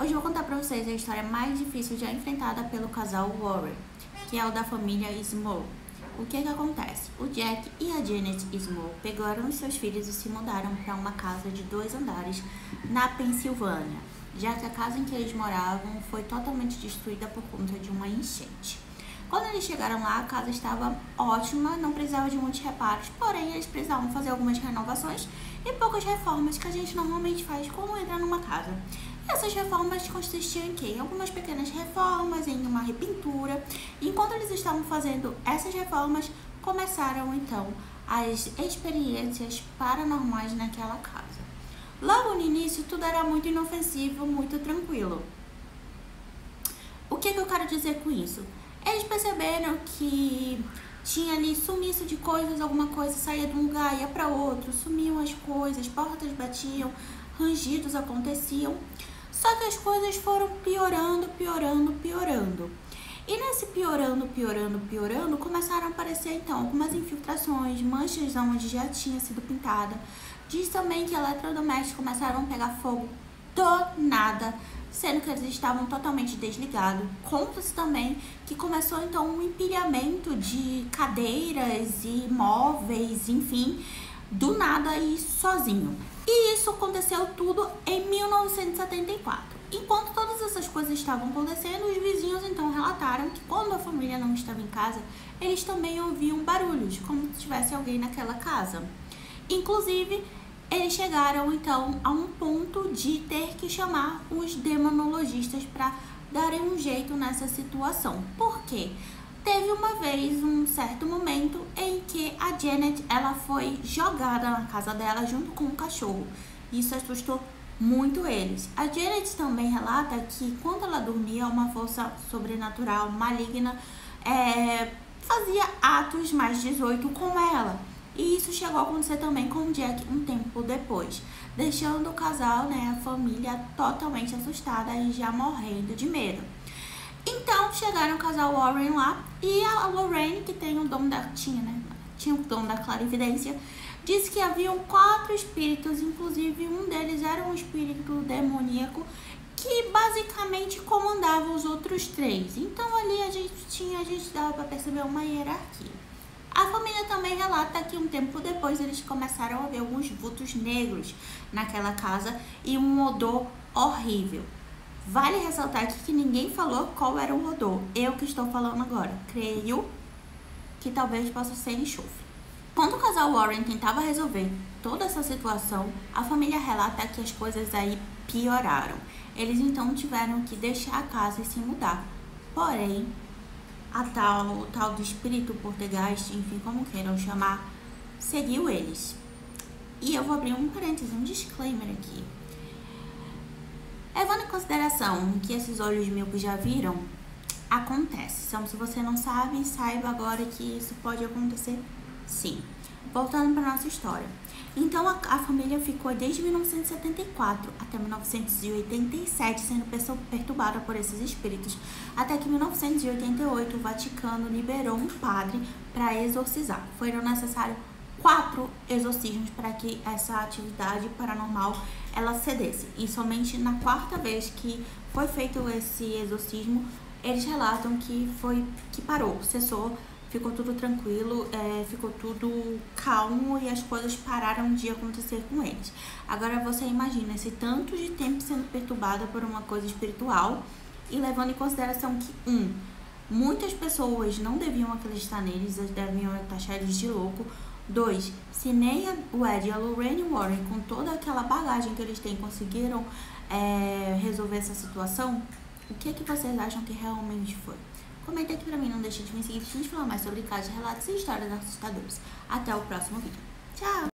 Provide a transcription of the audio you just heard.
Hoje eu vou contar pra vocês a história mais difícil já enfrentada pelo casal Warren, que é o da família Small. O que acontece? O Jack e a Janet Small pegaram os seus filhos e se mudaram para uma casa de 2 andares na Pensilvânia, já que a casa em que eles moravam foi totalmente destruída por conta de uma enchente. Quando eles chegaram lá, a casa estava ótima, não precisava de muitos reparos, porém eles precisavam fazer algumas renovações e poucas reformas que a gente normalmente faz quando entra numa casa. Essas reformas consistiam em quê? Em algumas pequenas reformas, em uma repintura. E enquanto eles estavam fazendo essas reformas, começaram então as experiências paranormais naquela casa. Logo no início, tudo era muito inofensivo, muito tranquilo. O que eu quero dizer com isso? Eles perceberam que tinha ali sumiço de coisas, alguma coisa saía de um lugar, ia para outro, sumiam as coisas, portas batiam, rangidos aconteciam. Só que as coisas foram piorando. E nesse piorando, começaram a aparecer então algumas infiltrações, manchas onde já tinha sido pintada. Diz também que eletrodomésticos começaram a pegar fogo do nada, sendo que eles estavam totalmente desligados. Conta-se também que começou então um empilhamento de cadeiras e móveis, enfim, do nada e sozinho. E isso aconteceu tudo em 1974. Enquanto todas essas coisas estavam acontecendo, os vizinhos então relataram que quando a família não estava em casa, eles também ouviam barulhos, como se tivesse alguém naquela casa. Inclusive, eles chegaram então a um ponto de ter que chamar os demonologistas para darem um jeito nessa situação. Por quê? Teve uma vez, um certo momento, em que a Janet ela foi jogada na casa dela junto com um cachorro. Isso assustou muito eles. A Janet também relata que quando ela dormia, uma força sobrenatural maligna fazia atos mais 18 com ela. E isso chegou a acontecer também com o Jack um tempo depois, deixando o casal, a família totalmente assustada e já morrendo de medo. Então, chegaram o casal Warren lá e a Lorraine, que tem o dom tinha o dom da clarividência, disse que haviam 4 espíritos, inclusive um deles era um espírito demoníaco que basicamente comandava os outros 3. Então, ali a gente dava para perceber uma hierarquia. A família também relata que um tempo depois eles começaram a ver alguns vultos negros naquela casa e um odor horrível. Vale ressaltar aqui que ninguém falou qual era o odor. Eu que estou falando agora. Creio que talvez possa ser enxofre. Quando o casal Warren tentava resolver toda essa situação, a família relata que as coisas aí pioraram. Eles então tiveram que deixar a casa e se mudar. Porém, o tal do espírito português, enfim, como queiram chamar, seguiu eles. E eu vou abrir um parênteses, um disclaimer aqui. Levando em consideração que esses olhos míopes já viram, acontece. Então, se você não sabe, saiba agora que isso pode acontecer sim. Voltando para nossa história. Então, a família ficou desde 1974 até 1987 sendo perturbada por esses espíritos, até que em 1988 o Vaticano liberou um padre para exorcizar. Foram necessários 4 exorcismos para que essa atividade paranormal ela cedesse. E somente na 4ª vez que foi feito esse exorcismo, eles relatam que parou, cessou, ficou tudo tranquilo, ficou tudo calmo e as coisas pararam de acontecer com eles. Agora você imagina esse tanto de tempo sendo perturbada por uma coisa espiritual e levando em consideração que muitas pessoas não deviam acreditar neles, deviam taxar eles de louco. 2, se nem o Ed e a Lorraine Warren, com toda aquela bagagem que eles têm, conseguiram resolver essa situação, o que vocês acham que realmente foi? Comenta aqui pra mim, não deixe de me seguir, deixa eu falar mais sobre casos, relatos e histórias assustadoras. Até o próximo vídeo. Tchau!